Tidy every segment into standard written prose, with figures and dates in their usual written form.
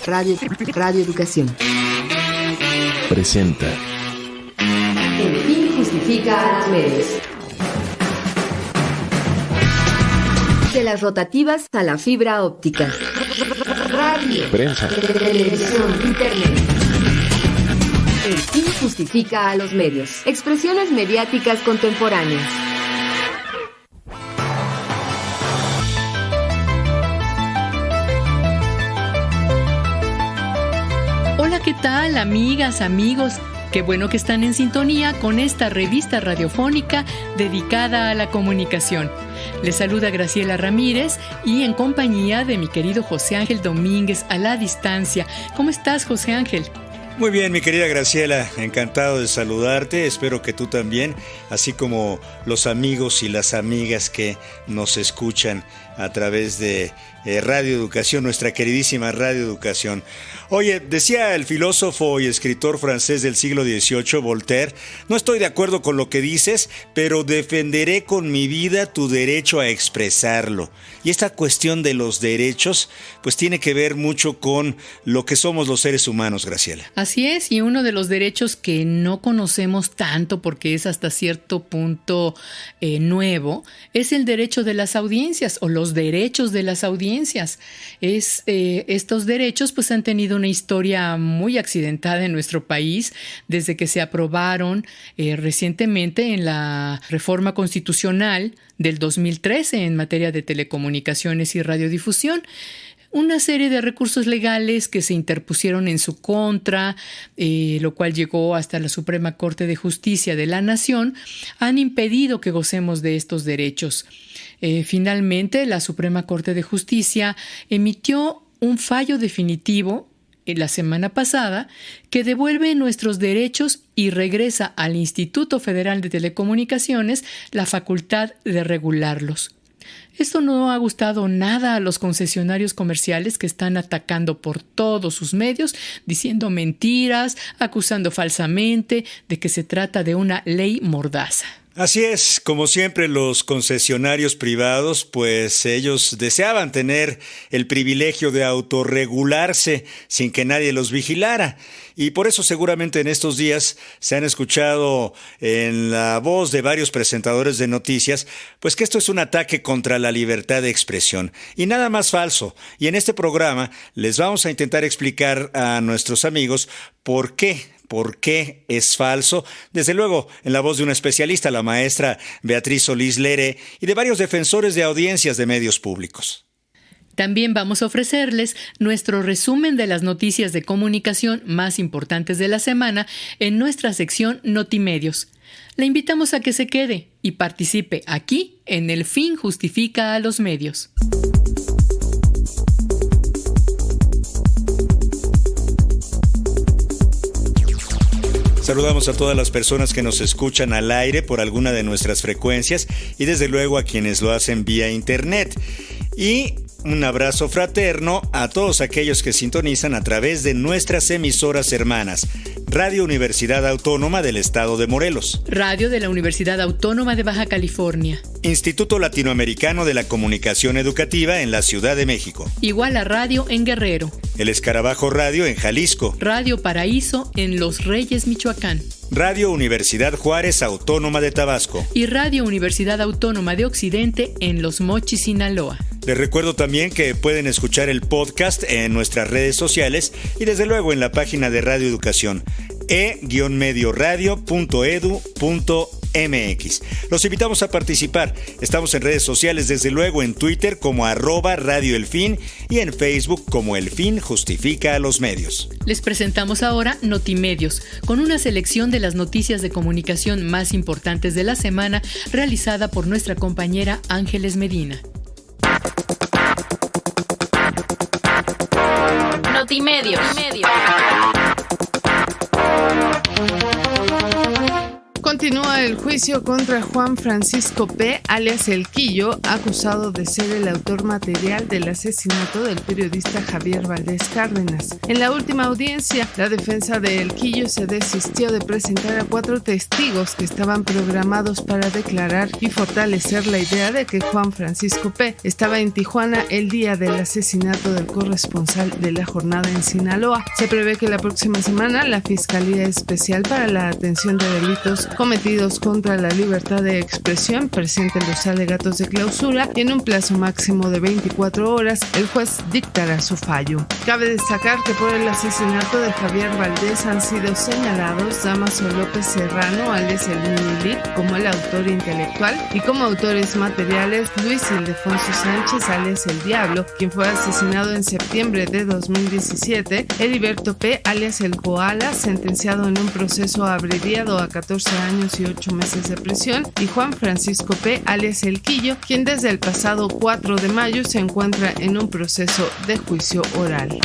Radio Educación presenta El fin justifica a los medios. De las rotativas a la fibra óptica. Radio, prensa, televisión, internet. El fin justifica a los medios. Expresiones mediáticas contemporáneas. Hola, ¿qué tal, amigas, amigos? Qué bueno que están en sintonía con esta revista radiofónica dedicada a la comunicación. Les saluda Graciela Ramírez y en compañía de mi querido José Ángel Domínguez a la distancia. ¿Cómo estás, José Ángel? Muy bien, mi querida Graciela, encantado de saludarte, espero que tú también, así como los amigos y las amigas que nos escuchan a través de Radio Educación, nuestra queridísima Radio Educación. Oye, decía el filósofo y escritor francés del siglo XVIII, Voltaire, no estoy de acuerdo con lo que dices, pero defenderé con mi vida tu derecho a expresarlo. Y esta cuestión de los derechos, pues tiene que ver mucho con lo que somos los seres humanos, Graciela. Así es, y uno de los derechos que no conocemos tanto porque es hasta cierto punto nuevo, es el derecho de las audiencias o los derechos de las audiencias. Estos derechos pues han tenido una historia muy accidentada en nuestro país desde que se aprobaron recientemente en la reforma constitucional del 2013 en materia de telecomunicaciones y radiodifusión. Una serie de recursos legales que se interpusieron en su contra, lo cual llegó hasta la Suprema Corte de Justicia de la Nación, han impedido que gocemos de estos derechos. Finalmente, la Suprema Corte de Justicia emitió un fallo definitivo la semana pasada que devuelve nuestros derechos y regresa al Instituto Federal de Telecomunicaciones la facultad de regularlos. Esto no ha gustado nada a los concesionarios comerciales que están atacando por todos sus medios, diciendo mentiras, acusando falsamente de que se trata de una ley mordaza. Así es, como siempre los concesionarios privados, pues ellos deseaban tener el privilegio de autorregularse sin que nadie los vigilara. Y por eso seguramente en estos días se han escuchado en la voz de varios presentadores de noticias, pues que esto es un ataque contra la libertad de expresión. Y nada más falso. Y en este programa les vamos a intentar explicar a nuestros amigos por qué es falso, desde luego en la voz de una especialista, la maestra Beatriz Solís Lere, y de varios defensores de audiencias de medios públicos. También vamos a ofrecerles nuestro resumen de las noticias de comunicación más importantes de la semana en nuestra sección Notimedios. Le invitamos a que se quede y participe aquí en El Fin Justifica a los Medios. Saludamos a todas las personas que nos escuchan al aire por alguna de nuestras frecuencias y desde luego a quienes lo hacen vía internet. Y un abrazo fraterno a todos aquellos que sintonizan a través de nuestras emisoras hermanas. Radio Universidad Autónoma del Estado de Morelos. Radio de la Universidad Autónoma de Baja California. Instituto Latinoamericano de la Comunicación Educativa en la Ciudad de México. Iguala Radio en Guerrero. El Escarabajo Radio en Jalisco. Radio Paraíso en Los Reyes, Michoacán. Radio Universidad Juárez Autónoma de Tabasco. Y Radio Universidad Autónoma de Occidente en Los Mochis, Sinaloa. Les recuerdo también que pueden escuchar el podcast en nuestras redes sociales y desde luego en la página de Radio Educación e-medioradio.edu.mx. Los invitamos a participar. Estamos en redes sociales, desde luego en Twitter como @radioelfin y en Facebook como El Fin Justifica a los Medios. Les presentamos ahora Notimedios, con una selección de las noticias de comunicación más importantes de la semana realizada por nuestra compañera Ángeles Medina. Notimedios. Continúa Continúa el juicio contra Juan Francisco P., alias El Quillo, acusado de ser el autor material del asesinato del periodista Javier Valdés Cárdenas. En la última audiencia, la defensa de El Quillo se desistió de presentar a 4 testigos que estaban programados para declarar y fortalecer la idea de que Juan Francisco P. estaba en Tijuana el día del asesinato del corresponsal de La Jornada en Sinaloa. Se prevé que la próxima semana la Fiscalía Especial para la Atención de Delitos cometidos contra la libertad de expresión presente los alegatos de clausura y en un plazo máximo de 24 horas el juez dictará su fallo. Cabe destacar que por el asesinato de Javier Valdés han sido señalados Dámaso López Serrano, alias el Minilit, como el autor intelectual, y como autores materiales Luis Ildefonso Sánchez, alias el Diablo, quien fue asesinado en septiembre de 2017, Heriberto P., alias el Koala, sentenciado en un proceso abreviado a 14 años y 8 meses de prisión, y Juan Francisco P., alias El Quillo, quien desde el pasado 4 de mayo se encuentra en un proceso de juicio oral.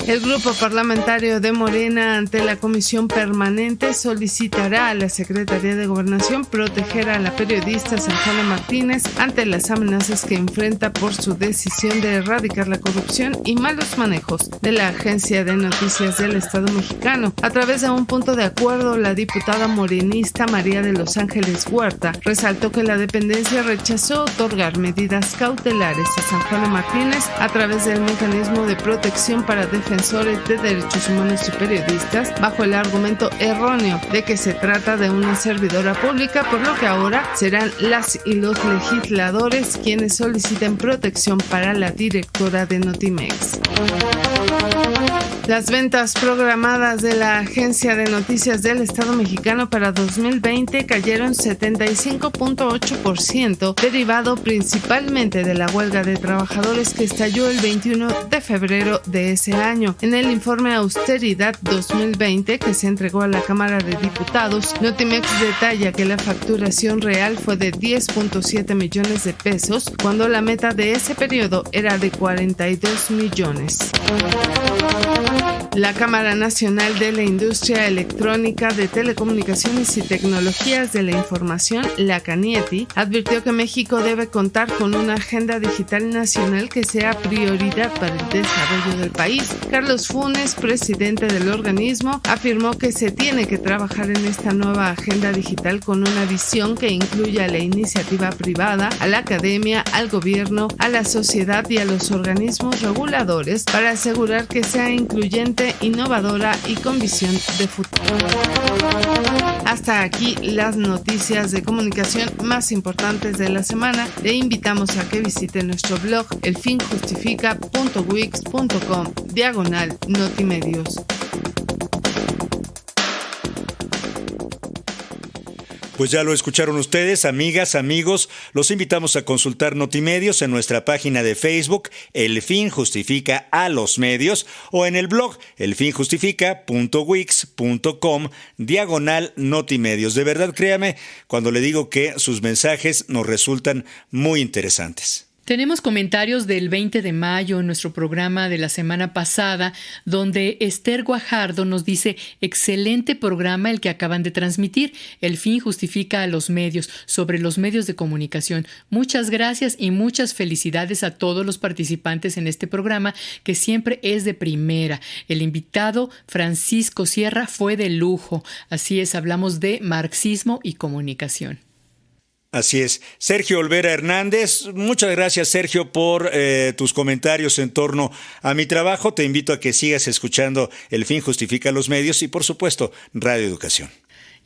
El grupo parlamentario de Morena ante la Comisión Permanente solicitará a la Secretaría de Gobernación proteger a la periodista Sanjona Martínez ante las amenazas que enfrenta por su decisión de erradicar la corrupción y malos manejos de la Agencia de Noticias del Estado mexicano. A través de un punto de acuerdo, la diputada morenista María de Los Ángeles Huerta resaltó que la dependencia rechazó otorgar medidas cautelares a Sanjona Martínez a través del mecanismo de protección para defensores de derechos humanos y periodistas bajo el argumento erróneo de que se trata de una servidora pública, por lo que ahora serán las y los legisladores quienes soliciten protección para la directora de Notimex. Las ventas programadas de la Agencia de Noticias del Estado mexicano para 2020 cayeron 75.8%, derivado principalmente de la huelga de trabajadores que estalló el 21 de febrero de ese año. En el informe Austeridad 2020 que se entregó a la Cámara de Diputados, Notimex detalla que la facturación real fue de 10.7 millones de pesos, cuando la meta de ese periodo era de 42 millones. La Cámara Nacional de la Industria Electrónica de Telecomunicaciones y Tecnologías de la Información, la CANIETI, advirtió que México debe contar con una agenda digital nacional que sea prioridad para el desarrollo del país. Carlos Funes, presidente del organismo, afirmó que se tiene que trabajar en esta nueva agenda digital con una visión que incluya a la iniciativa privada, a la academia, al gobierno, a la sociedad y a los organismos reguladores para asegurar que sea incluyente, innovadora y con visión de futuro. Hasta aquí las noticias de comunicación más importantes de la semana. Le invitamos a que visite nuestro blog elfinjustifica.wix.com/notimedios. Pues ya lo escucharon ustedes, amigas, amigos. Los invitamos a consultar Notimedios en nuestra página de Facebook, El Fin Justifica a los Medios, o en el blog elfinjustifica.wix.com/Notimedios. De verdad, créame cuando le digo que sus mensajes nos resultan muy interesantes. Tenemos comentarios del 20 de mayo en nuestro programa de la semana pasada, donde Esther Guajardo nos dice: excelente programa el que acaban de transmitir. El fin justifica a los medios, sobre los medios de comunicación. Muchas gracias y muchas felicidades a todos los participantes en este programa, que siempre es de primera. El invitado, Francisco Sierra, fue de lujo. Así es, hablamos de marxismo y comunicación. Así es. Sergio Olvera Hernández, muchas gracias, Sergio, por tus comentarios en torno a mi trabajo. Te invito a que sigas escuchando El Fin Justifica los Medios y, por supuesto, Radio Educación.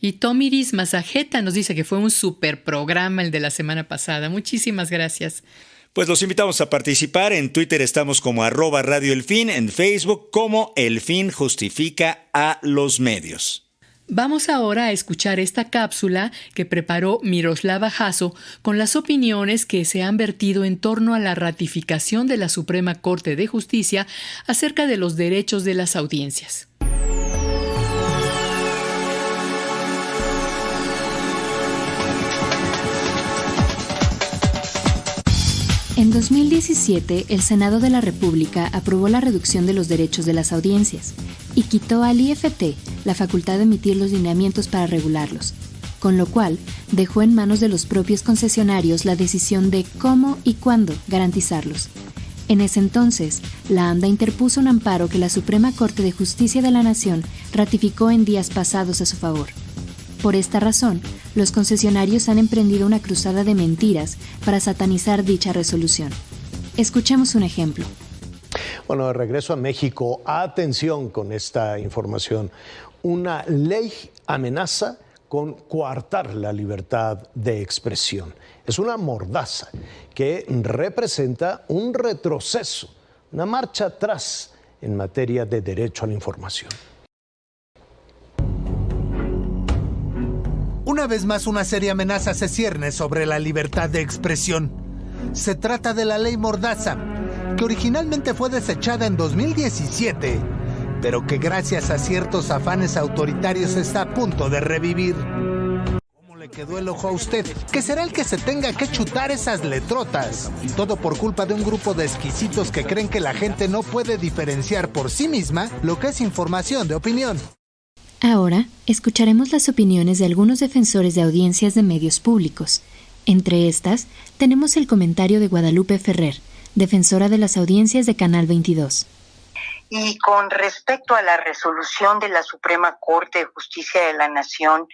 Y Tomiris Mazajeta nos dice que fue un super programa el de la semana pasada. Muchísimas gracias. Pues los invitamos a participar. En Twitter estamos como @radioelfin, en Facebook como El Fin Justifica a los Medios. Vamos ahora a escuchar esta cápsula que preparó Miroslava Jasso con las opiniones que se han vertido en torno a la ratificación de la Suprema Corte de Justicia acerca de los derechos de las audiencias. En 2017, el Senado de la República aprobó la reducción de los derechos de las audiencias. y quitó al IFT la facultad de emitir los lineamientos para regularlos, con lo cual dejó en manos de los propios concesionarios la decisión de cómo y cuándo garantizarlos. En ese entonces, la AMDA interpuso un amparo que la Suprema Corte de Justicia de la Nación ratificó en días pasados a su favor. Por esta razón, los concesionarios han emprendido una cruzada de mentiras para satanizar dicha resolución. Escuchemos un ejemplo. Bueno, de regreso a México, atención con esta información. Una ley amenaza con coartar la libertad de expresión. Es una mordaza que representa un retroceso, una marcha atrás en materia de derecho a la información. Una vez más, una seria amenaza se cierne sobre la libertad de expresión. Se trata de la ley Mordaza, que originalmente fue desechada en 2017, pero que gracias a ciertos afanes autoritarios está a punto de revivir. ¿Cómo le quedó el ojo a usted? ¿Que será el que se tenga que chutar esas letrotas? Y todo por culpa de un grupo de exquisitos que creen que la gente no puede diferenciar por sí misma lo que es información de opinión. Ahora, escucharemos las opiniones de algunos defensores de audiencias de medios públicos. Entre estas, tenemos el comentario de Guadalupe Ferrer, defensora de las audiencias de Canal 22. Y con respecto a la resolución de la Suprema Corte de Justicia de la Nación,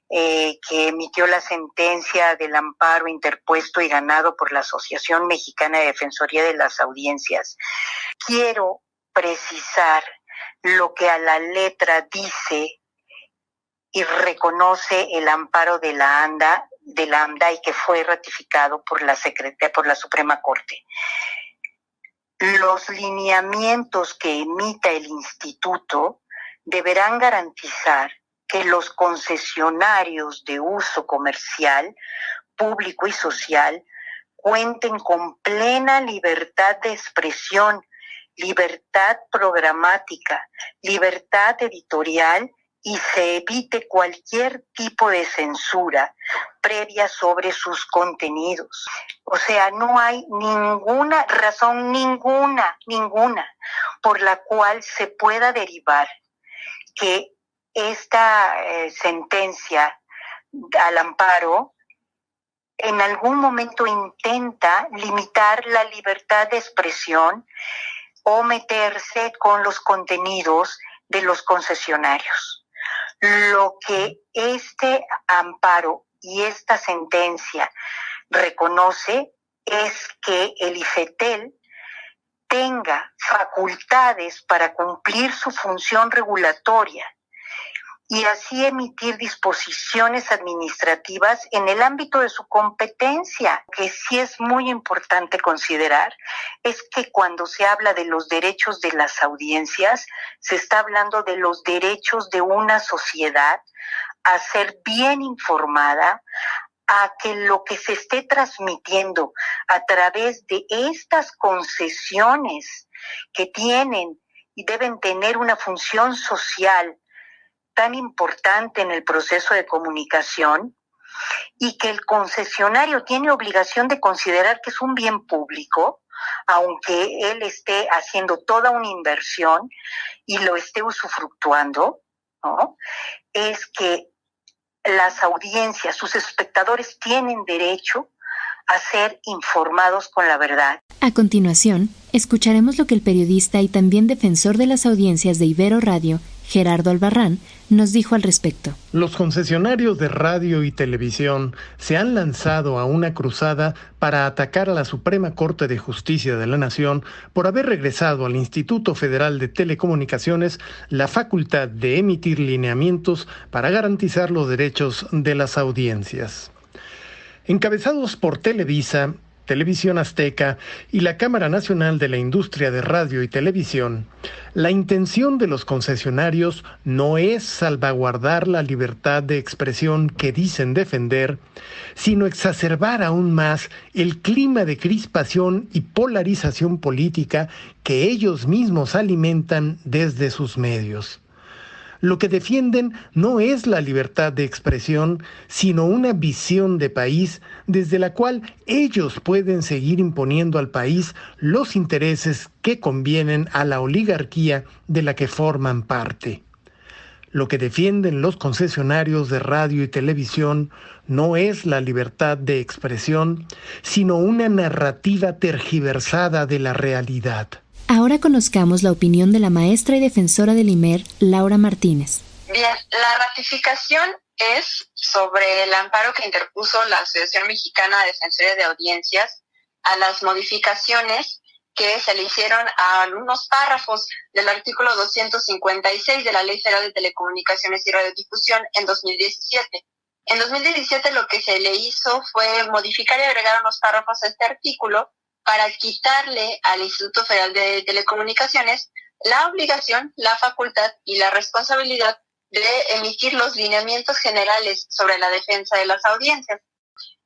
que emitió la sentencia del amparo interpuesto y ganado por la Asociación Mexicana de Defensoría de las Audiencias, quiero precisar lo que a la letra dice y reconoce el amparo de la AMDA y que fue ratificado por la Suprema Corte. Los lineamientos que emita el instituto deberán garantizar que los concesionarios de uso comercial, público y social cuenten con plena libertad de expresión, libertad programática, libertad editorial y se evite cualquier tipo de censura previa sobre sus contenidos. O sea, no hay ninguna razón, ninguna, por la cual se pueda derivar que esta sentencia al amparo en algún momento intenta limitar la libertad de expresión o meterse con los contenidos de los concesionarios. Lo que este amparo y esta sentencia reconoce es que el IFETEL tenga facultades para cumplir su función regulatoria y así emitir disposiciones administrativas en el ámbito de su competencia. Que sí es muy importante considerar es que cuando se habla de los derechos de las audiencias, se está hablando de los derechos de una sociedad a ser bien informada, a que lo que se esté transmitiendo a través de estas concesiones que tienen y deben tener una función social tan importante en el proceso de comunicación, y que el concesionario tiene obligación de considerar que es un bien público, aunque él esté haciendo toda una inversión y lo esté usufructuando, ¿no? Es que las audiencias, sus espectadores tienen derecho a ser informados con la verdad. A continuación, escucharemos lo que el periodista y también defensor de las audiencias de Ibero Radio, Gerardo Albarrán, nos dijo al respecto. Los concesionarios de radio y televisión se han lanzado a una cruzada para atacar a la Suprema Corte de Justicia de la Nación por haber regresado al Instituto Federal de Telecomunicaciones la facultad de emitir lineamientos para garantizar los derechos de las audiencias. Encabezados por Televisa, Televisión Azteca y la Cámara Nacional de la Industria de Radio y Televisión, la intención de los concesionarios no es salvaguardar la libertad de expresión que dicen defender, sino exacerbar aún más el clima de crispación y polarización política que ellos mismos alimentan desde sus medios. Lo que defienden no es la libertad de expresión, sino una visión de país desde la cual ellos pueden seguir imponiendo al país los intereses que convienen a la oligarquía de la que forman parte. Lo que defienden los concesionarios de radio y televisión no es la libertad de expresión, sino una narrativa tergiversada de la realidad. Ahora conozcamos la opinión de la maestra y defensora del IMER, Laura Martínez. Bien, la ratificación es sobre el amparo que interpuso la Asociación Mexicana de Defensoría de Audiencias a las modificaciones que se le hicieron a algunos párrafos del artículo 256 de la Ley Federal de Telecomunicaciones y Radiodifusión en 2017. En 2017 lo que se le hizo fue modificar y agregar unos párrafos a este artículo para quitarle al Instituto Federal de Telecomunicaciones la obligación, la facultad y la responsabilidad de emitir los lineamientos generales sobre la defensa de las audiencias.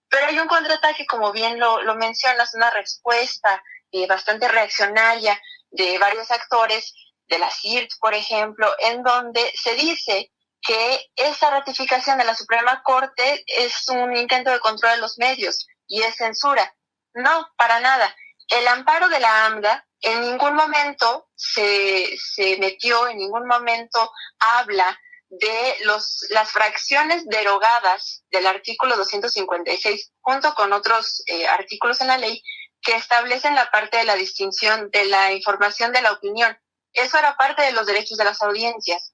Pero hay un contraataque, como bien lo mencionas, una respuesta bastante reaccionaria de varios actores, de la CIRT, por ejemplo, en donde se dice que esa ratificación de la Suprema Corte es un intento de control de los medios y es censura. No, para nada. El amparo de la AMDA en ningún momento se metió, en ningún momento habla de las fracciones derogadas del artículo 256, junto con otros artículos en la ley, que establecen la parte de la distinción de la información de la opinión. Eso era parte de los derechos de las audiencias.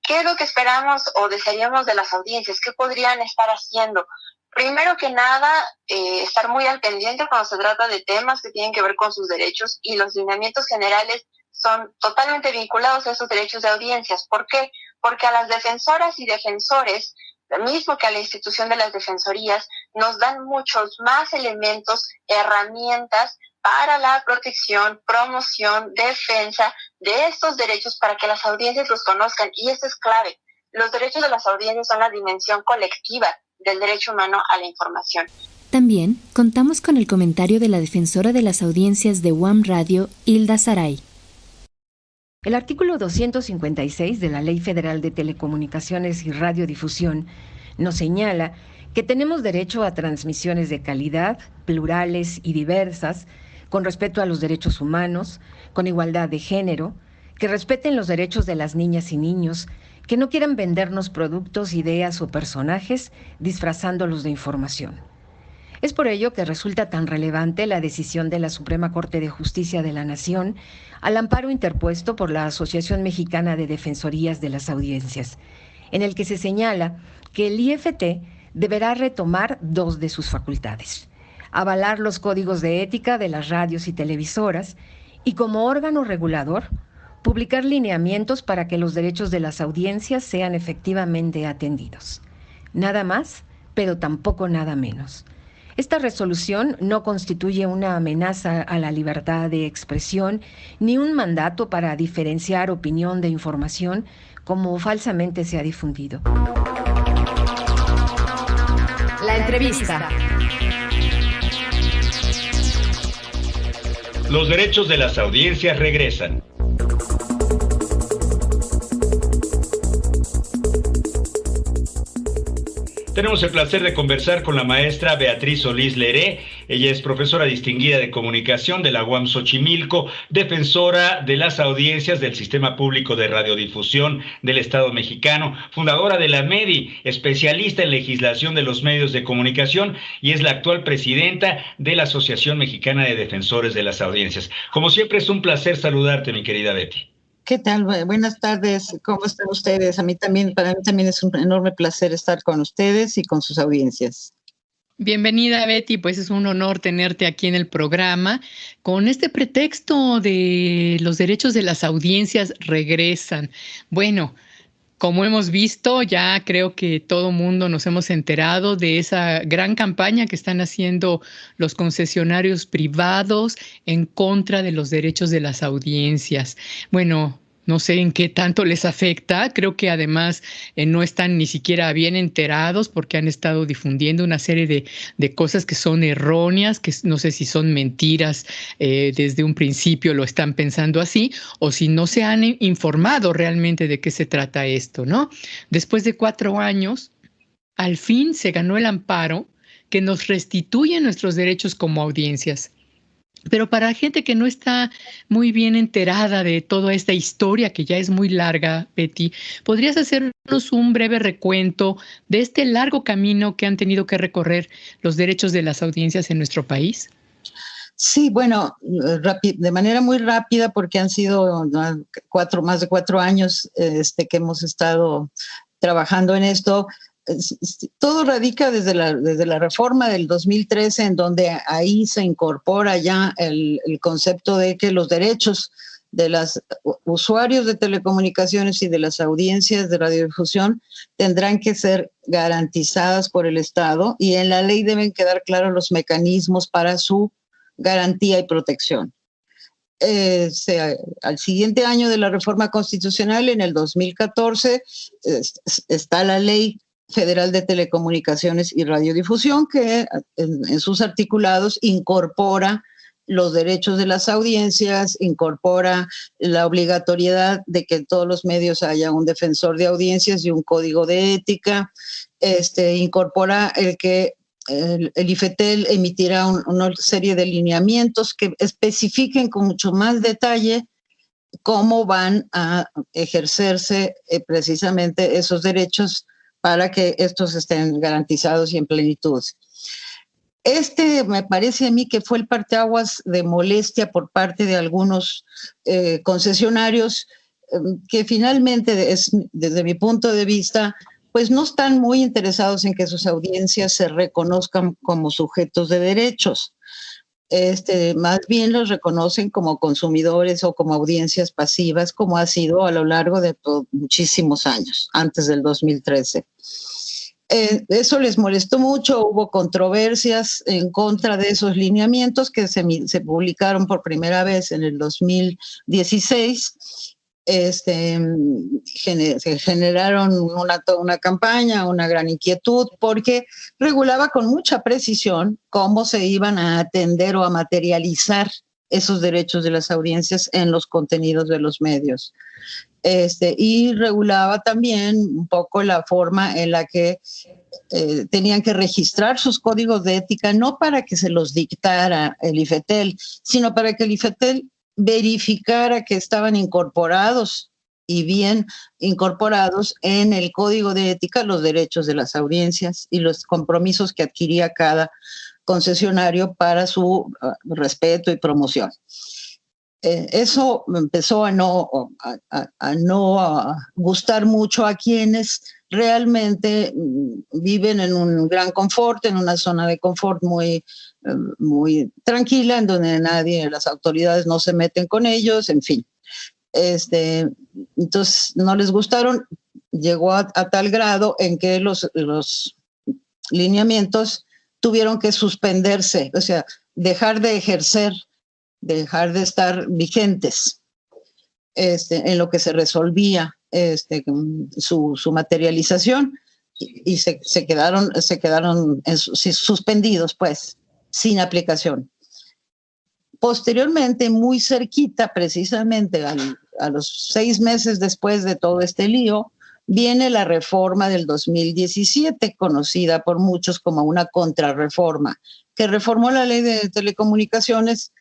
¿Qué es lo que esperamos o desearíamos de las audiencias? ¿Qué podrían estar haciendo? Primero que nada, estar muy al pendiente cuando se trata de temas que tienen que ver con sus derechos, y los lineamientos generales son totalmente vinculados a esos derechos de audiencias. ¿Por qué? Porque a las defensoras y defensores, lo mismo que a la institución de las defensorías, nos dan muchos más elementos, herramientas para la protección, promoción, defensa de estos derechos para que las audiencias los conozcan. Y esto es clave. Los derechos de las audiencias son la dimensión colectiva del derecho humano a la información. También contamos con el comentario de la defensora de las audiencias de UAM Radio, Hilda Saray. El artículo 256 de la Ley Federal de Telecomunicaciones y Radiodifusión nos señala que tenemos derecho a transmisiones de calidad, plurales y diversas, con respeto a los derechos humanos, con igualdad de género, que respeten los derechos de las niñas y niños, que no quieran vendernos productos, ideas o personajes disfrazándolos de información. Es por ello que resulta tan relevante la decisión de la Suprema Corte de Justicia de la Nación al amparo interpuesto por la Asociación Mexicana de Defensorías de las Audiencias, en el que se señala que el IFT deberá retomar dos de sus facultades: avalar los códigos de ética de las radios y televisoras y, como órgano regulador, publicar lineamientos para que los derechos de las audiencias sean efectivamente atendidos. Nada más, pero tampoco nada menos. Esta resolución no constituye una amenaza a la libertad de expresión ni un mandato para diferenciar opinión de información, como falsamente se ha difundido. La entrevista. Los derechos de las audiencias regresan. Tenemos el placer de conversar con la maestra Beatriz Solís Leré. Ella es profesora distinguida de comunicación de la UAM Xochimilco, defensora de las audiencias del Sistema Público de Radiodifusión del Estado mexicano, fundadora de la MEDI, especialista en legislación de los medios de comunicación, y es la actual presidenta de la Asociación Mexicana de Defensores de las Audiencias. Como siempre, es un placer saludarte, mi querida Betty. ¿Qué tal? Buenas tardes. ¿Cómo están ustedes? Para mí también es un enorme placer estar con ustedes y con sus audiencias. Bienvenida, Betty, pues es un honor tenerte aquí en el programa. Con este pretexto de los derechos de las audiencias regresan. Bueno, como hemos visto, ya creo que todo mundo nos hemos enterado de esa gran campaña que están haciendo los concesionarios privados en contra de los derechos de las audiencias. Bueno, No sé en qué tanto les afecta. Creo que además no están ni siquiera bien enterados porque han estado difundiendo una serie de cosas que son erróneas, que no sé si son mentiras, desde un principio lo están pensando así, o si no se han informado realmente de qué se trata esto, ¿no? Después de 4 años, al fin se ganó el amparo que nos restituye nuestros derechos como audiencias. Pero para gente que no está muy bien enterada de toda esta historia, que ya es muy larga, Betty, ¿podrías hacernos un breve recuento de este largo camino que han tenido que recorrer los derechos de las audiencias en nuestro país? Sí, bueno, de manera muy rápida, porque han sido más de 4 años que hemos estado trabajando en esto. Todo radica desde la reforma del 2013, en donde ahí se incorpora ya el concepto de que los derechos de los usuarios de telecomunicaciones y de las audiencias de radiodifusión tendrán que ser garantizadas por el Estado, y en la ley deben quedar claros los mecanismos para su garantía y protección. Al siguiente año de la reforma constitucional, en el 2014, está la Ley Federal de Telecomunicaciones y Radiodifusión, que en sus articulados incorpora los derechos de las audiencias, incorpora la obligatoriedad de que en todos los medios haya un defensor de audiencias y un código de ética, incorpora el que el IFETEL emitirá una serie de lineamientos que especifiquen con mucho más detalle cómo van a ejercerse precisamente esos derechos para que estos estén garantizados y en plenitud. Me parece a mí que fue el parteaguas de molestia por parte de algunos concesionarios que finalmente, desde mi punto de vista, pues no están muy interesados en que sus audiencias se reconozcan como sujetos de derechos. Más bien los reconocen como consumidores o como audiencias pasivas, como ha sido a lo largo de muchísimos años, antes del 2013. Eso les molestó mucho, hubo controversias en contra de esos lineamientos que se publicaron por primera vez en el 2016. Se generaron una campaña, una gran inquietud, porque regulaba con mucha precisión cómo se iban a atender o a materializar esos derechos de las audiencias en los contenidos de los medios. Y regulaba también un poco la forma en la que tenían que registrar sus códigos de ética, no para que se los dictara el IFETEL, sino para que el IFETEL verificara que estaban incorporados y bien incorporados en el código de ética los derechos de las audiencias y los compromisos que adquiría cada concesionario para su respeto y promoción. Eso empezó a no gustar mucho a quienes realmente viven en un gran confort, en una zona de confort muy tranquila, en donde las autoridades no se meten con ellos, en fin. Entonces no les gustaron, llegó a tal grado en que los lineamientos tuvieron que suspenderse, o sea, dejar de ejercer, dejar de estar vigentes en lo que se resolvía su materialización, y se quedaron suspendidos, pues, sin aplicación. Posteriormente, muy cerquita, precisamente a los 6 meses después de todo este lío, viene la reforma del 2017, conocida por muchos como una contrarreforma, que reformó la ley de telecomunicaciones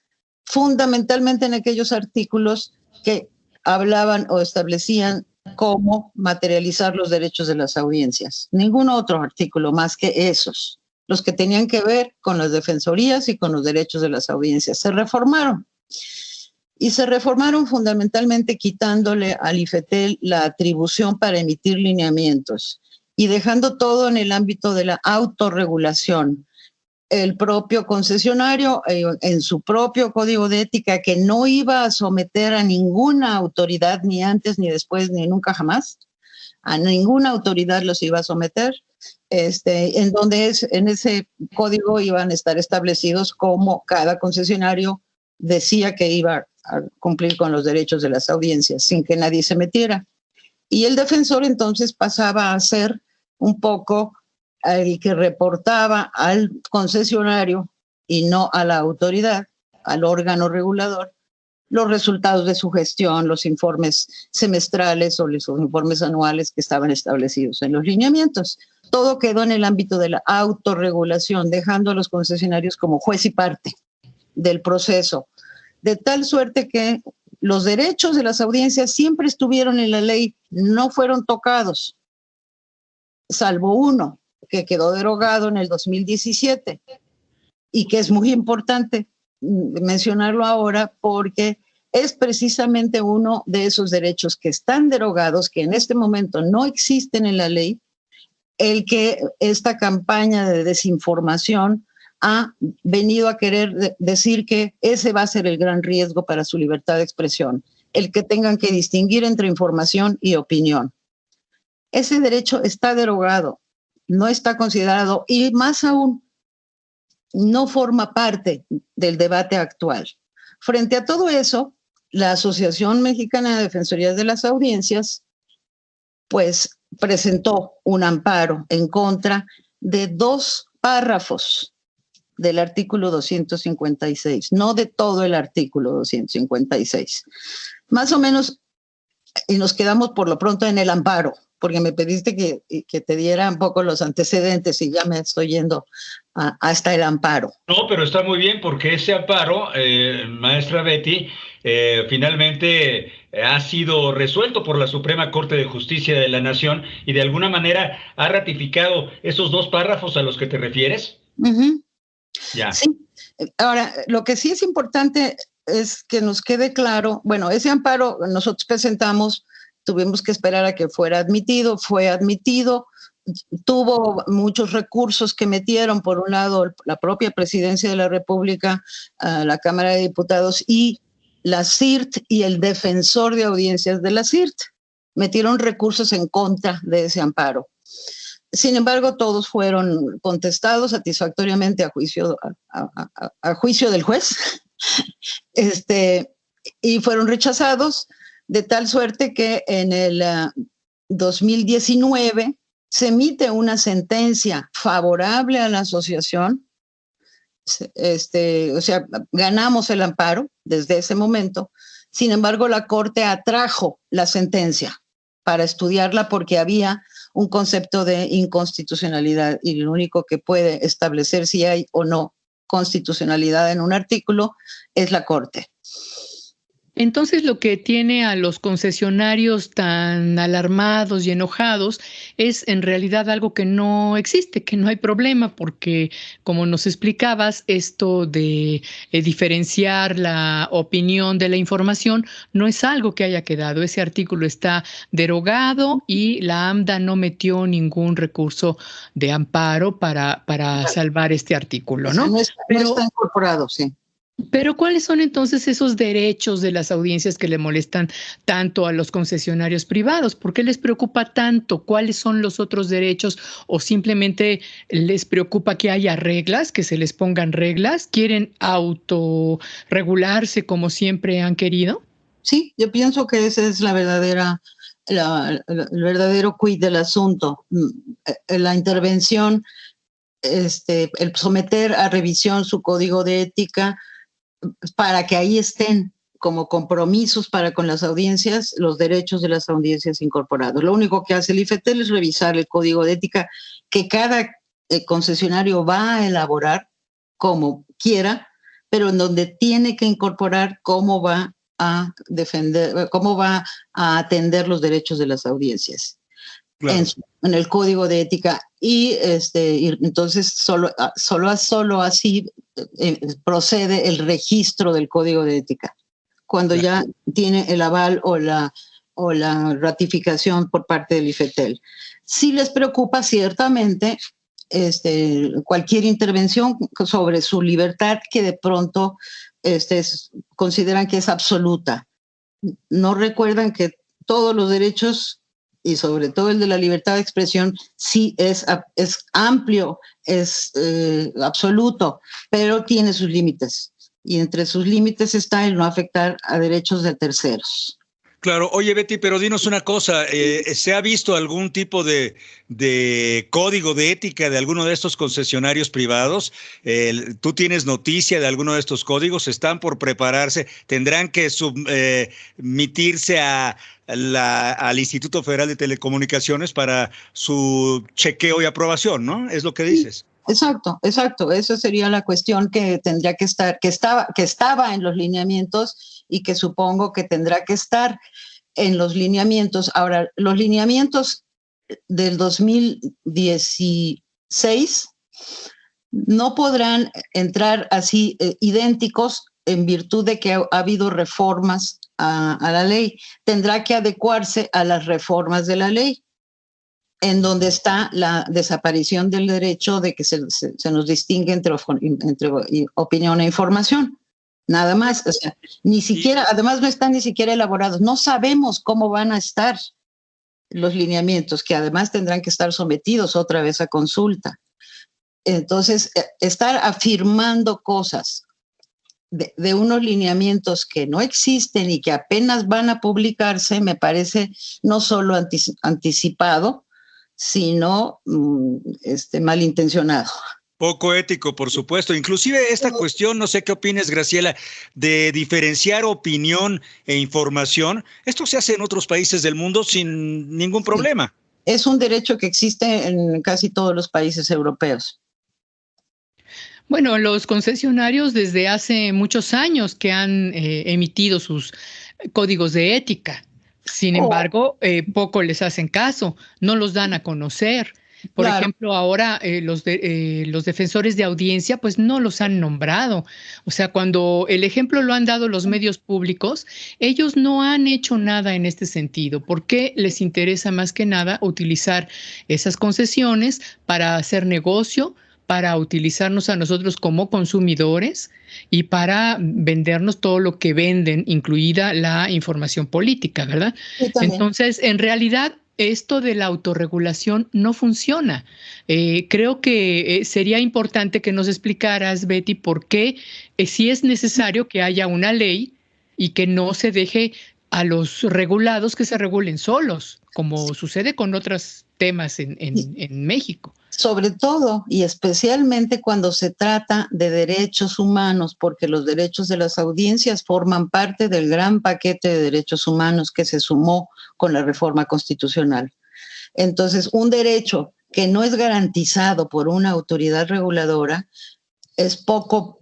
fundamentalmente en aquellos artículos que hablaban o establecían cómo materializar los derechos de las audiencias. Ningún otro artículo más que esos, los que tenían que ver con las defensorías y con los derechos de las audiencias. Se reformaron. Y se reformaron fundamentalmente quitándole al IFETEL la atribución para emitir lineamientos y dejando todo en el ámbito de la autorregulación. El propio concesionario, en su propio código de ética, que no iba a someter a ninguna autoridad, ni antes, ni después, ni nunca jamás, a ninguna autoridad los iba a someter, en donde en ese código iban a estar establecidos cómo cada concesionario decía que iba a cumplir con los derechos de las audiencias sin que nadie se metiera. Y el defensor entonces pasaba a ser un poco el que reportaba al concesionario y no a la autoridad, al órgano regulador, los resultados de su gestión, los informes semestrales o los informes anuales que estaban establecidos en los lineamientos. Todo quedó en el ámbito de la autorregulación, dejando a los concesionarios como juez y parte del proceso, de tal suerte que los derechos de las audiencias siempre estuvieron en la ley, no fueron tocados, salvo uno que quedó derogado en el 2017 y que es muy importante mencionarlo ahora porque es precisamente uno de esos derechos que están derogados, que en este momento no existen en la ley, el que esta campaña de desinformación ha venido a querer decir que ese va a ser el gran riesgo para su libertad de expresión, el que tengan que distinguir entre información y opinión. Ese derecho está derogado, no está considerado y más aún no forma parte del debate actual. Frente a todo eso, la Asociación Mexicana de Defensorías de las Audiencias pues presentó un amparo en contra de 2 párrafos del artículo 256, no de todo el artículo 256. Más o menos, y nos quedamos por lo pronto en el amparo, porque me pediste que te diera un poco los antecedentes y ya me estoy yendo hasta el amparo. No, pero está muy bien porque ese amparo, maestra Betty, finalmente ha sido resuelto por la Suprema Corte de Justicia de la Nación y de alguna manera ha ratificado esos 2 párrafos a los que te refieres. Uh-huh. Ya. Sí. Ahora, lo que sí es importante es que nos quede claro, bueno, ese amparo nosotros presentamos, tuvimos que esperar a que fuera admitido, fue admitido, tuvo muchos recursos que metieron, por un lado, la propia Presidencia de la República, la Cámara de Diputados y la CIRT y el defensor de audiencias de la CIRT. Metieron recursos en contra de ese amparo. Sin embargo, todos fueron contestados satisfactoriamente a juicio del juez y fueron rechazados, de tal suerte que en el 2019 se emite una sentencia favorable a la asociación, o sea, ganamos el amparo desde ese momento. Sin embargo, la Corte atrajo la sentencia para estudiarla porque había un concepto de inconstitucionalidad y lo único que puede establecer si hay o no constitucionalidad en un artículo es la Corte. Entonces, lo que tiene a los concesionarios tan alarmados y enojados es en realidad algo que no existe, que no hay problema, porque como nos explicabas, esto de diferenciar la opinión de la información no es algo que haya quedado. Ese artículo está derogado y la AMDA no metió ningún recurso de amparo para salvar este artículo, ¿no? No está incorporado, sí. Pero ¿cuáles son entonces esos derechos de las audiencias que le molestan tanto a los concesionarios privados? ¿Por qué les preocupa tanto? ¿Cuáles son los otros derechos? ¿O simplemente les preocupa que haya reglas, que se les pongan reglas? ¿Quieren autorregularse como siempre han querido? Sí, yo pienso que esa es el verdadero quid del asunto. La intervención, el someter a revisión su código de ética, para que ahí estén como compromisos para con las audiencias los derechos de las audiencias incorporados. Lo único que hace el IFETEL es revisar el código de ética que cada concesionario va a elaborar como quiera, pero en donde tiene que incorporar cómo va a defender, cómo va a atender los derechos de las audiencias. Claro. En el código de ética y entonces solo así procede el registro del código de ética cuando ya tiene el aval o la ratificación por parte del IFETEL. Si les preocupa ciertamente cualquier intervención sobre su libertad que de pronto consideran que es absoluta. No recuerdan que todos los derechos y sobre todo el de la libertad de expresión, sí es amplio, es absoluto, pero tiene sus límites. y entre sus límites está el no afectar a derechos de terceros. Claro. Oye, Betty, pero dinos una cosa, ¿se ha visto algún tipo de código de ética de alguno de estos concesionarios privados? ¿Tú tienes noticia de alguno de estos códigos? ¿Están por prepararse? ¿Tendrán que submitirse al Instituto Federal de Telecomunicaciones para su chequeo y aprobación, ¿no? Es lo que dices. Exacto. Esa sería la cuestión que tendría que estar, que estaba en los lineamientos y que supongo que tendrá que estar en los lineamientos. Ahora, los lineamientos del 2016 no podrán entrar así idénticos en virtud de que ha habido reformas a la ley. Tendrá que adecuarse a las reformas de la ley, en donde está la desaparición del derecho de que se nos distingue entre opinión e información. Nada más, o sea, ni siquiera, además no están ni siquiera elaborados. No sabemos cómo van a estar los lineamientos, que además tendrán que estar sometidos otra vez a consulta. Entonces, estar afirmando cosas de unos lineamientos que no existen y que apenas van a publicarse, me parece no solo anticipado, sino malintencionado. Poco ético, por supuesto. Inclusive esta cuestión, no sé qué opines, Graciela, de diferenciar opinión e información. Esto se hace en otros países del mundo sin ningún problema. Es un derecho que existe en casi todos los países europeos. Bueno, los concesionarios desde hace muchos años que han emitido sus códigos de ética. Sin embargo, poco les hacen caso, no los dan a conocer. Por ejemplo, ahora los defensores de audiencia pues no los han nombrado. O sea, cuando el ejemplo lo han dado los medios públicos, ellos no han hecho nada en este sentido. ¿Por qué les interesa más que nada utilizar esas concesiones para hacer negocio, para utilizarnos a nosotros como consumidores y para vendernos todo lo que venden, incluida la información política, ¿verdad? Entonces, en realidad, esto de la autorregulación no funciona. Creo que sería importante que nos explicaras, Betty, por qué sí es necesario que haya una ley y que no se deje a los regulados que se regulen solos, como sucede con otros temas en México. Sobre todo y especialmente cuando se trata de derechos humanos, porque los derechos de las audiencias forman parte del gran paquete de derechos humanos que se sumó con la reforma constitucional. Entonces, un derecho que no es garantizado por una autoridad reguladora es poco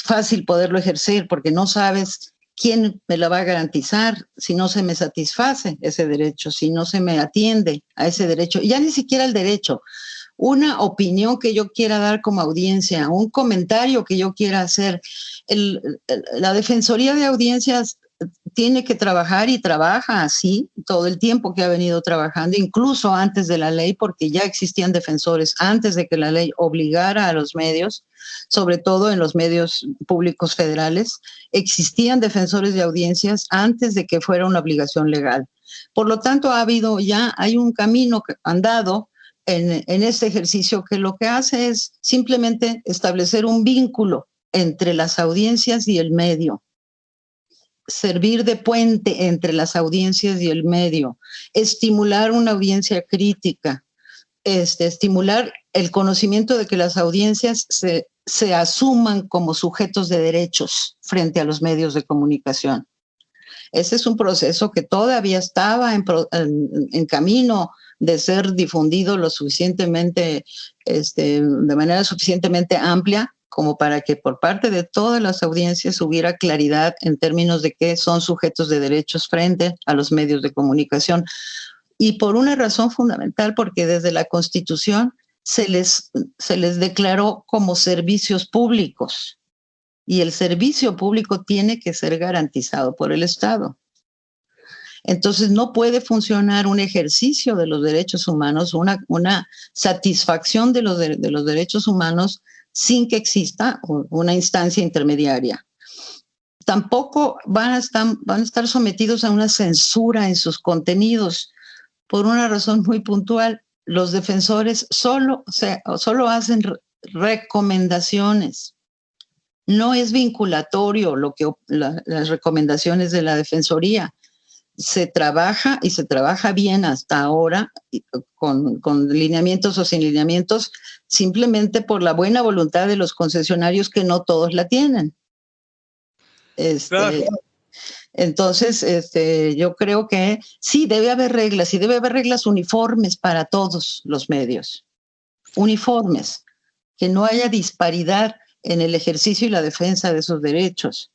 fácil poderlo ejercer, porque no sabes quién me la va a garantizar si no se me satisface ese derecho, si no se me atiende a ese derecho. Ya ni siquiera el derecho, una opinión que yo quiera dar como audiencia, un comentario que yo quiera hacer. La Defensoría de Audiencias tiene que trabajar y trabaja así todo el tiempo que ha venido trabajando, incluso antes de la ley, porque ya existían defensores antes de que la ley obligara a los medios, sobre todo en los medios públicos federales, existían defensores de audiencias antes de que fuera una obligación legal. Por lo tanto, hay un camino andado en este ejercicio que lo que hace es simplemente establecer un vínculo entre las audiencias y el medio, servir de puente entre las audiencias y el medio, estimular una audiencia crítica, estimular el conocimiento de que las audiencias se asuman como sujetos de derechos frente a los medios de comunicación. Ese es un proceso que todavía estaba en camino de ser difundido lo suficientemente, de manera suficientemente amplia como para que por parte de todas las audiencias hubiera claridad en términos de que son sujetos de derechos frente a los medios de comunicación. Y por una razón fundamental, porque desde la Constitución se les declaró como servicios públicos. Y el servicio público tiene que ser garantizado por el Estado. Entonces no puede funcionar un ejercicio de los derechos humanos, una satisfacción de los derechos humanos sin que exista una instancia intermediaria. Tampoco van a estar sometidos a una censura en sus contenidos por una razón muy puntual. Los defensores solo hacen recomendaciones. No es vinculatorio las recomendaciones de la Defensoría. Se trabaja y se trabaja bien hasta ahora con lineamientos o sin lineamientos, simplemente por la buena voluntad de los concesionarios, que no todos la tienen. Claro. Entonces, yo creo que sí debe haber reglas, y debe haber reglas uniformes para todos los medios. Uniformes, que no haya disparidad en el ejercicio y la defensa de esos derechos,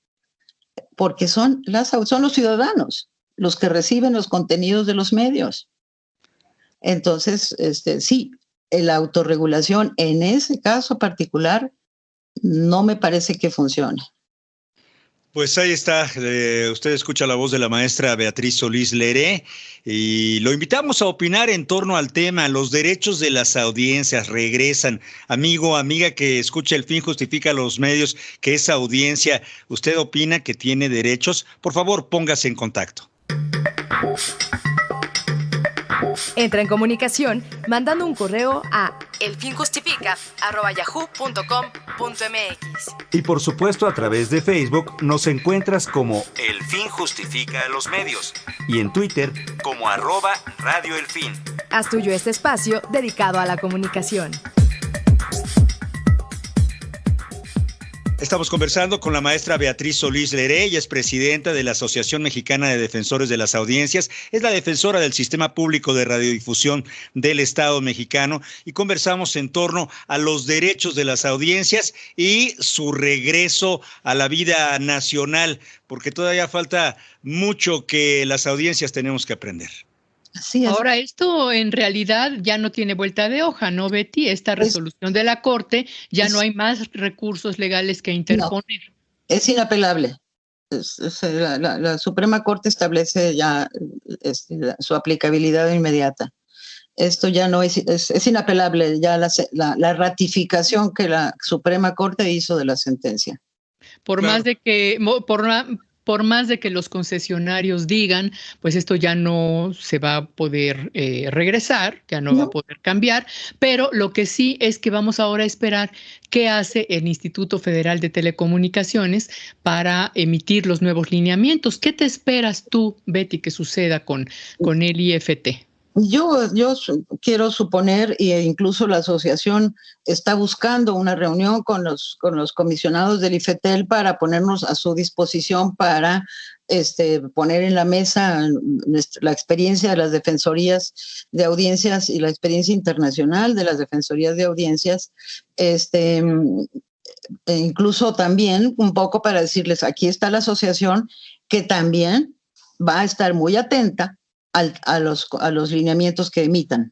porque son los ciudadanos los que reciben los contenidos de los medios. Entonces, sí, la autorregulación en ese caso particular no me parece que funcione. Pues ahí está, usted escucha la voz de la maestra Beatriz Solís Leré y lo invitamos a opinar en torno al tema. Los derechos de las audiencias regresan. Amigo, amiga que escucha El Fin Justifica los Medios, que esa audiencia, ¿usted opina que tiene derechos? Por favor, póngase en contacto. Entra en comunicación mandando un correo a elfinjustifica@yahoo.com.mx. Y por supuesto a través de Facebook nos encuentras como El Fin Justifica los Medios y en Twitter como @Radio El Fin. Haz tuyo este espacio dedicado a la comunicación. Estamos conversando con la maestra Beatriz Solís Leré. Ella es presidenta de la Asociación Mexicana de Defensores de las Audiencias, es la defensora del Sistema Público de Radiodifusión del Estado mexicano, y conversamos en torno a los derechos de las audiencias y su regreso a la vida nacional, porque todavía falta mucho que las audiencias tenemos que aprender. Así es. Ahora, esto en realidad ya no tiene vuelta de hoja, ¿no, Betty? Esta resolución de la Corte, ya no hay más recursos legales que interponer. No, es inapelable. La Suprema Corte establece ya su aplicabilidad inmediata. Esto ya no es inapelable, ya la ratificación que la Suprema Corte hizo de la sentencia. Por más de que los concesionarios digan, pues esto ya no se va a poder regresar, ya no va a poder cambiar, pero lo que sí es que vamos ahora a esperar qué hace el Instituto Federal de Telecomunicaciones para emitir los nuevos lineamientos. ¿Qué te esperas tú, Betty, que suceda con el IFT? Yo quiero suponer, e incluso la asociación está buscando una reunión con los comisionados del IFETEL para ponernos a su disposición para poner en la mesa la experiencia de las defensorías de audiencias y la experiencia internacional de las defensorías de audiencias, e incluso también un poco para decirles, aquí está la asociación que también va a estar muy atenta a los lineamientos que emitan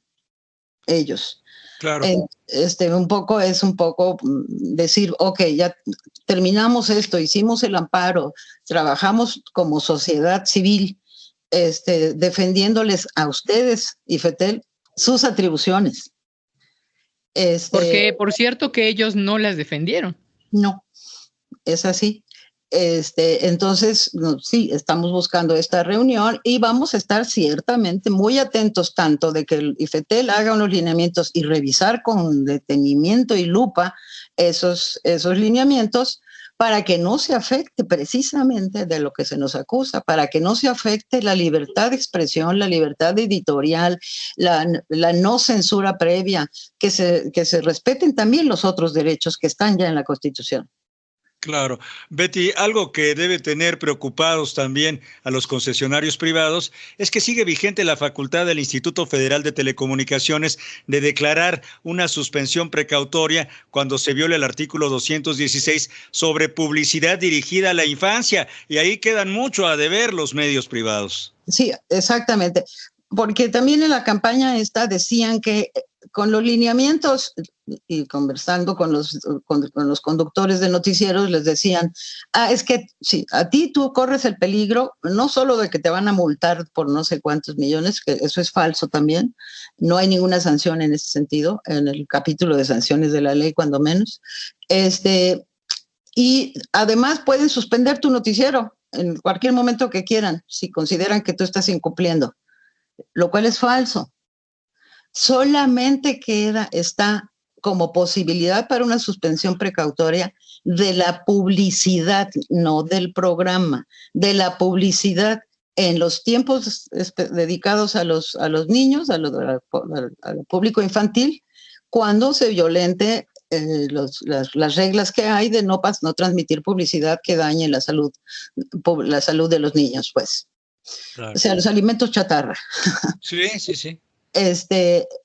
ellos. Claro. Un poco decir, ok, ya terminamos esto, hicimos el amparo, trabajamos como sociedad civil, defendiéndoles a ustedes, IFETEL, sus atribuciones. Porque, por cierto, que ellos no las defendieron. No, es así. Entonces, sí, estamos buscando esta reunión y vamos a estar ciertamente muy atentos tanto de que el IFETEL haga unos lineamientos y revisar con detenimiento y lupa esos lineamientos para que no se afecte precisamente de lo que se nos acusa, para que no se afecte la libertad de expresión, la libertad editorial, la no censura previa, que se respeten también los otros derechos que están ya en la Constitución. Claro. Betty, algo que debe tener preocupados también a los concesionarios privados es que sigue vigente la facultad del Instituto Federal de Telecomunicaciones de declarar una suspensión precautoria cuando se viola el artículo 216 sobre publicidad dirigida a la infancia, y ahí quedan mucho a deber los medios privados. Sí, exactamente. Porque también en la campaña decían que con los lineamientos, y conversando con los conductores de noticieros, les decían, es que sí, a ti tú corres el peligro, no solo de que te van a multar por no sé cuántos millones, que eso es falso también, no hay ninguna sanción en ese sentido, en el capítulo de sanciones de la ley, cuando menos, y además pueden suspender tu noticiero en cualquier momento que quieran, si consideran que tú estás incumpliendo, lo cual es falso. Solamente está como posibilidad para una suspensión precautoria de la publicidad, no del programa, de la publicidad en los tiempos dedicados a los niños, al público infantil, cuando se violente las reglas que hay de no transmitir publicidad que dañe la salud de los niños, pues. Claro. O sea, los alimentos chatarra. Sí, sí, sí.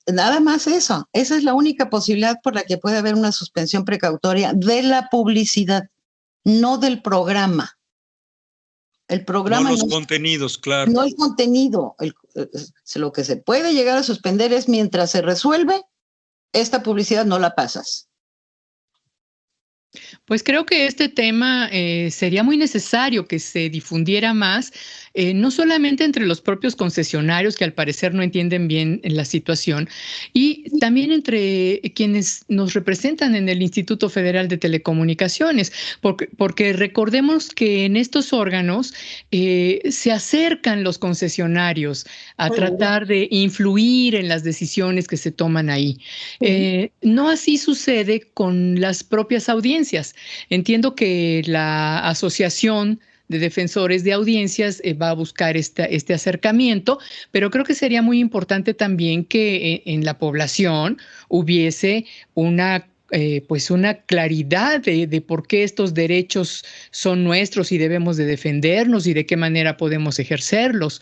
Nada más eso. Esa es la única posibilidad por la que puede haber una suspensión precautoria de la publicidad, no del programa. El programa no los contenidos, claro. No el contenido. Lo que se puede llegar a suspender es mientras se resuelve, esta publicidad no la pasas. Pues creo que este tema sería muy necesario que se difundiera más, no solamente entre los propios concesionarios que al parecer no entienden bien la situación, y también entre quienes nos representan en el Instituto Federal de Telecomunicaciones, porque recordemos que en estos órganos se acercan los concesionarios a tratar de influir en las decisiones que se toman ahí. No así sucede con las propias audiencias. Entiendo que la Asociación de Defensores de Audiencias va a buscar este acercamiento, pero creo que sería muy importante también que en la población hubiese una claridad de por qué estos derechos son nuestros y debemos de defendernos y de qué manera podemos ejercerlos,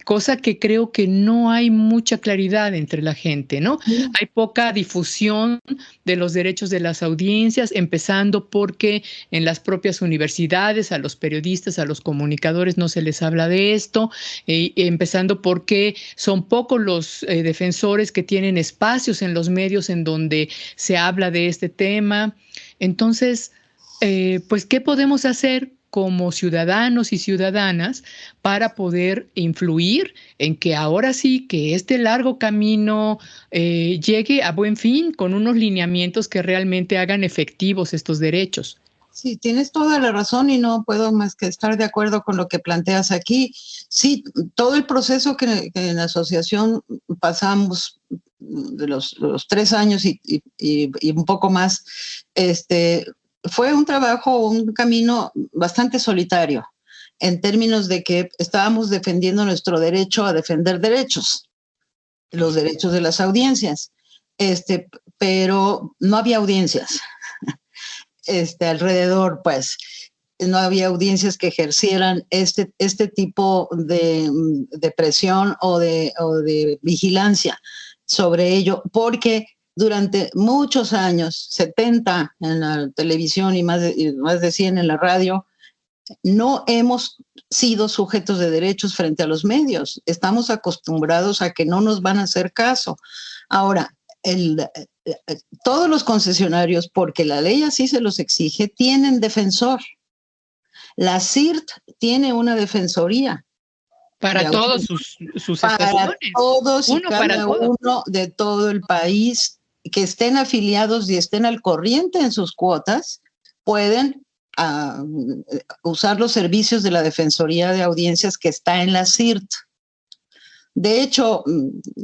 cosa que creo que no hay mucha claridad entre la gente, ¿no? Hay poca difusión de los derechos de las audiencias, empezando porque en las propias universidades a los periodistas, a los comunicadores no se les habla de esto, empezando porque son pocos los defensores que tienen espacios en los medios en donde se habla de este tema. Entonces, pues, ¿qué podemos hacer como ciudadanos y ciudadanas para poder influir en que ahora sí que este largo camino llegue a buen fin con unos lineamientos que realmente hagan efectivos estos derechos? Sí, tienes toda la razón y no puedo más que estar de acuerdo con lo que planteas aquí. Sí, todo el proceso que en la asociación pasamos de los 3 años y un poco más, fue un trabajo, un camino bastante solitario, en términos de que estábamos defendiendo nuestro derecho a defender derechos, los derechos de las audiencias, pero no había audiencias. Alrededor, pues, no había audiencias que ejercieran este tipo de presión o de vigilancia sobre ello, porque durante muchos años, 70 en la televisión y más de 100 en la radio, no hemos sido sujetos de derechos frente a los medios. Estamos acostumbrados a que no nos van a hacer caso. Ahora, todos los concesionarios, porque la ley así se los exige, tienen defensor. La CIRT tiene una defensoría. Para todos sus para todos y cada uno de todo el país que estén afiliados y estén al corriente en sus cuotas, pueden usar los servicios de la Defensoría de Audiencias que está en la CIRT. De hecho,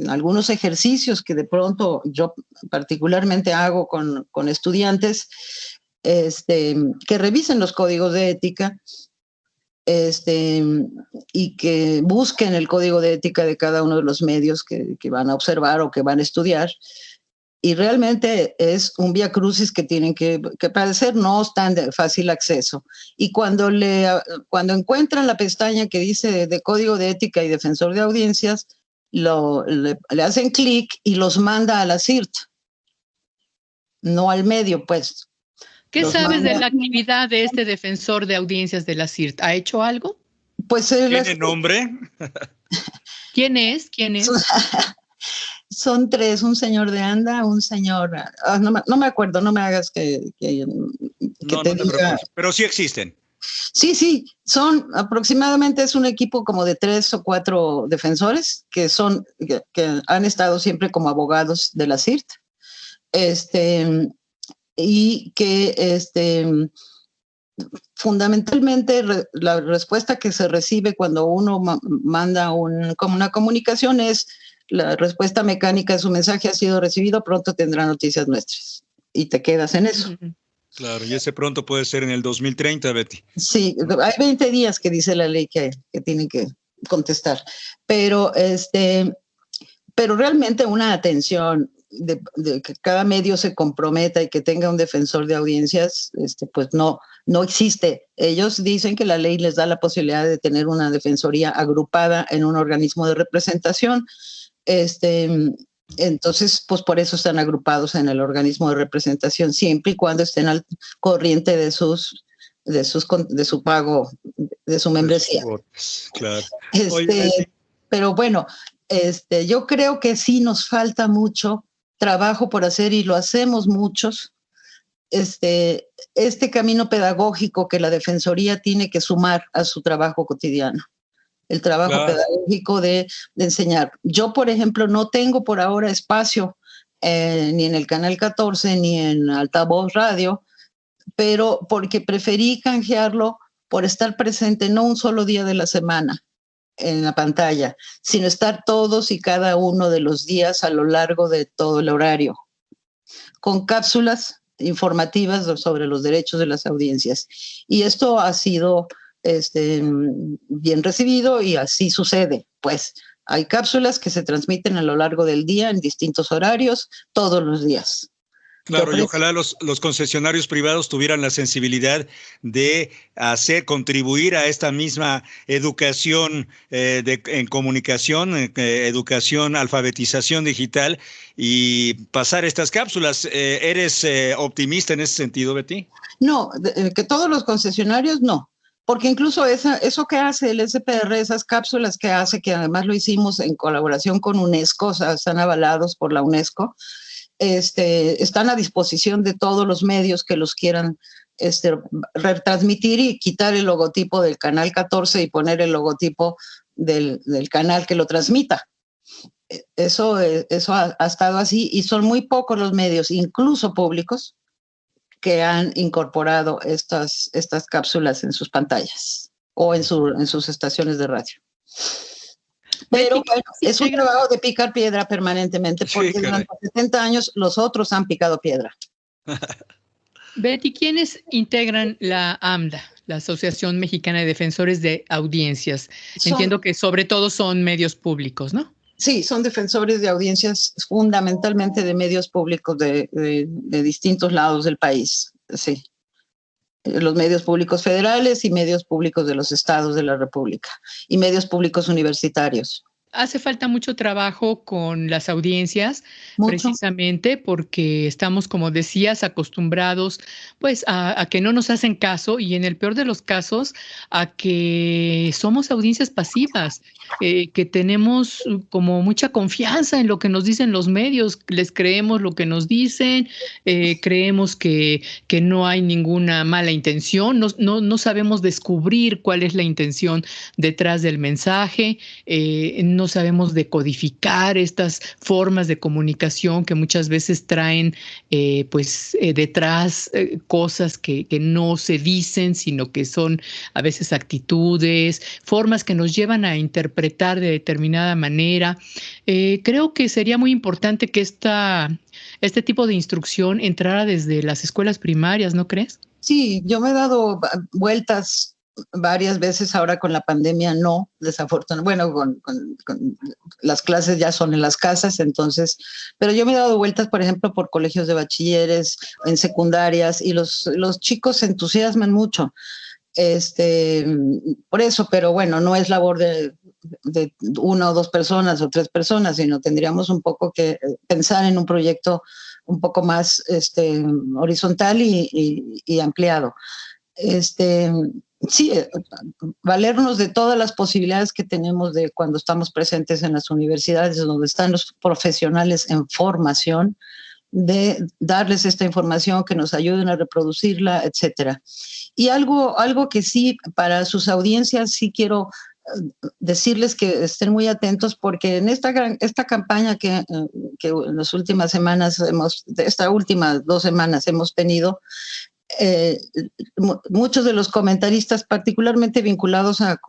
algunos ejercicios que de pronto yo particularmente hago con estudiantes que revisen los códigos de ética y que busquen el código de ética de cada uno de los medios que van a observar o que van a estudiar. Y realmente es un viacrucis que tienen que padecer, no están de fácil acceso. Y cuando encuentran la pestaña que dice de Código de Ética y Defensor de Audiencias, le hacen clic y los manda a la CIRT, no al medio, pues. ¿Qué sabes de la actividad de este defensor de audiencias de la CIRT? ¿Ha hecho algo? Pues ¿Tiene nombre? ¿Quién es? Son 3, un señor de Anda, un señor... no me acuerdo, no me hagas que te diga... Pero sí existen. Sí, son aproximadamente, es un equipo como de 3 o 4 defensores que han estado siempre como abogados de la CIRT, y que fundamentalmente la respuesta que se recibe cuando uno manda como una comunicación es: la respuesta mecánica de su mensaje ha sido recibido, pronto tendrá noticias nuestras. Y te quedas en eso. Claro, y ese pronto puede ser en el 2030, Betty. Sí, hay 20 días que dice la ley que tienen que contestar, pero realmente una atención de que cada medio se comprometa y que tenga un defensor de audiencias, pues no existe. Ellos dicen que la ley les da la posibilidad de tener una defensoría agrupada en un organismo de representación. Entonces, pues por eso están agrupados en el organismo de representación, siempre y cuando estén al corriente de su pago, de su membresía. Claro. Pero bueno, yo creo que sí nos falta mucho trabajo por hacer y lo hacemos muchos. Este camino pedagógico que la Defensoría tiene que sumar a su trabajo cotidiano. El trabajo pedagógico de enseñar. Yo, por ejemplo, no tengo por ahora espacio ni en el Canal 14 ni en Altavoz Radio, pero porque preferí canjearlo por estar presente no un solo día de la semana en la pantalla, sino estar todos y cada uno de los días a lo largo de todo el horario, con cápsulas informativas sobre los derechos de las audiencias. Y esto ha sido bien recibido y así sucede. Pues hay cápsulas que se transmiten a lo largo del día en distintos horarios, todos los días. Claro, y ojalá los concesionarios privados tuvieran la sensibilidad de contribuir a esta misma educación en comunicación, educación, alfabetización digital y pasar estas cápsulas. ¿Eres optimista en ese sentido, Betty? No, que todos los concesionarios no. Porque incluso eso que hace el SPR, esas cápsulas que hace, que además lo hicimos en colaboración con UNESCO, o sea, están avalados por la UNESCO, están a disposición de todos los medios que los quieran retransmitir y quitar el logotipo del Canal 14 y poner el logotipo del canal que lo transmita. Eso ha estado así y son muy pocos los medios, incluso públicos, que han incorporado estas cápsulas en sus pantallas o en sus estaciones de radio. Pero bueno, es un trabajo de picar piedra permanentemente, porque durante 70 años los otros han picado piedra. Betty, ¿quiénes integran la AMDA, la Asociación Mexicana de Defensores de Audiencias? Entiendo que sobre todo son medios públicos, ¿no? Sí, son defensores de audiencias, fundamentalmente de medios públicos de distintos lados del país, sí. Los medios públicos federales y medios públicos de los estados de la República y medios públicos universitarios. Hace falta mucho trabajo con las audiencias, precisamente porque estamos, como decías, acostumbrados pues a que no nos hacen caso y en el peor de los casos a que somos audiencias pasivas, que tenemos como mucha confianza en lo que nos dicen los medios, les creemos lo que nos dicen, creemos que no hay ninguna mala intención, no sabemos descubrir cuál es la intención detrás del mensaje, no sabemos decodificar estas formas de comunicación que muchas veces traen detrás cosas que no se dicen, sino que son a veces actitudes, formas que nos llevan a interpretar de determinada manera. Creo que sería muy importante que este tipo de instrucción entrara desde las escuelas primarias, ¿no crees? Sí, yo me he dado vueltas varias veces ahora con la pandemia, no, desafortunadamente, bueno, con las clases ya son en las casas, entonces, pero yo me he dado vueltas, por ejemplo, por colegios de bachilleres, en secundarias, y los chicos se entusiasman mucho, por eso, pero bueno, no es labor de una o dos personas o tres personas, sino tendríamos un poco que pensar en un proyecto un poco más horizontal y ampliado. Sí, valernos de todas las posibilidades que tenemos de cuando estamos presentes en las universidades, donde están los profesionales en formación, de darles esta información, que nos ayuden a reproducirla, etcétera. Y algo que sí, para sus audiencias, sí quiero decirles que estén muy atentos, porque en esta campaña que en las últimas semanas, estas últimas 2 semanas hemos tenido, muchos de los comentaristas, particularmente vinculados a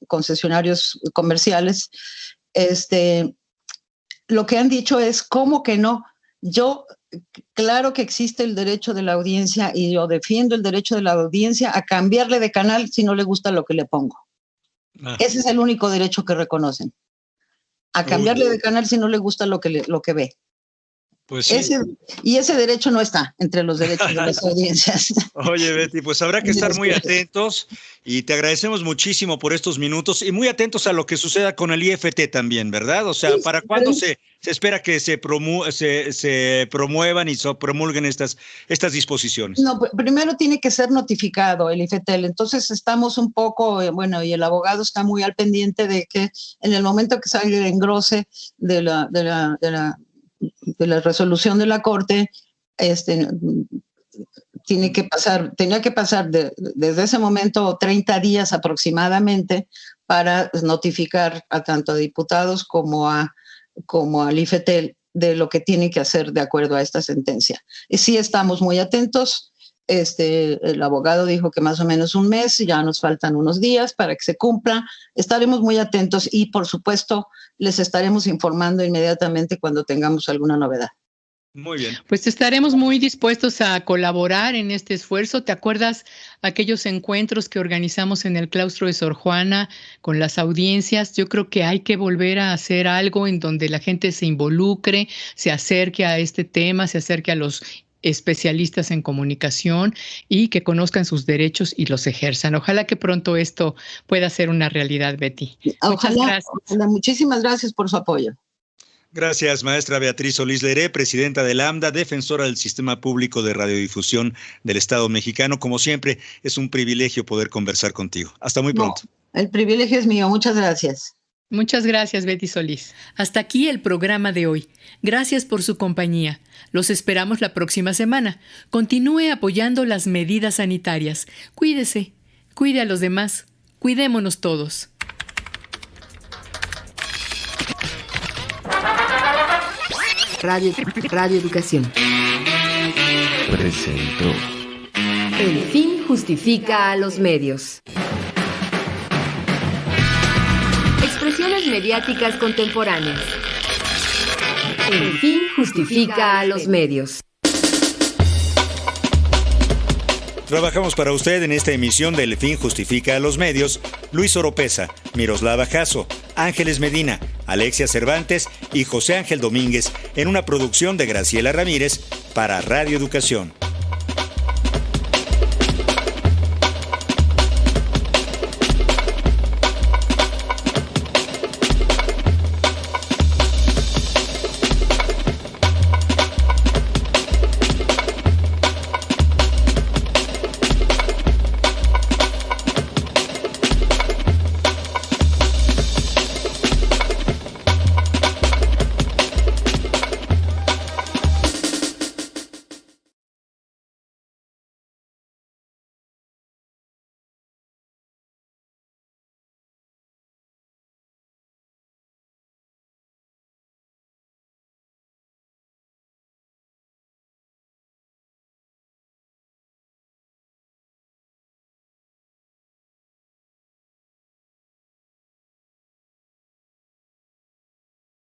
concesionarios comerciales, lo que han dicho es, ¿cómo que no? Yo, claro que existe el derecho de la audiencia y yo defiendo el derecho de la audiencia a cambiarle de canal si no le gusta lo que le pongo. Ese es el único derecho que reconocen. A cambiarle de canal si no le gusta lo que ve. Pues sí. Ese derecho no está entre los derechos de las audiencias. Oye, Betty, pues habrá que estar muy atentos y te agradecemos muchísimo por estos minutos y muy atentos a lo que suceda con el IFT también, ¿verdad? O sea, sí, ¿para cuándo se espera que se promuevan y promulguen estas disposiciones? No, primero tiene que ser notificado el IFETEL, entonces estamos un poco, y el abogado está muy al pendiente de que en el momento que salga el engrose de la resolución de la Corte, tenía que pasar desde ese momento 30 días aproximadamente para notificar a tanto a diputados como al IFETEL de lo que tiene que hacer de acuerdo a esta sentencia. Y sí estamos muy atentos. El abogado dijo que más o menos un mes, ya nos faltan unos días para que se cumpla. Estaremos muy atentos y, por supuesto, les estaremos informando inmediatamente cuando tengamos alguna novedad. Muy bien. Pues estaremos muy dispuestos a colaborar en este esfuerzo. ¿Te acuerdas aquellos encuentros que organizamos en el claustro de Sor Juana con las audiencias? Yo creo que hay que volver a hacer algo en donde la gente se involucre, se acerque a este tema, se acerque a los especialistas en comunicación y que conozcan sus derechos y los ejerzan. Ojalá que pronto esto pueda ser una realidad, Betty. Muchas gracias. Ojalá. Muchísimas gracias por su apoyo. Gracias, maestra Beatriz Solís Leré, presidenta del AMDA, defensora del Sistema Público de Radiodifusión del Estado mexicano. Como siempre, es un privilegio poder conversar contigo. Hasta muy pronto. El privilegio es mío. Muchas gracias. Muchas gracias, Betty Solís. Hasta aquí el programa de hoy. Gracias por su compañía. Los esperamos la próxima semana. Continúe apoyando las medidas sanitarias. Cuídese, cuide a los demás, cuidémonos todos. Radio Educación presentó El fin justifica a los medios. Expresiones mediáticas contemporáneas. El fin justifica a los medios. Trabajamos para usted en esta emisión de El fin justifica a los medios Luis Oropesa, Miroslava Jasso, Ángeles Medina, Alexia Cervantes y José Ángel Domínguez en una producción de Graciela Ramírez para Radio Educación.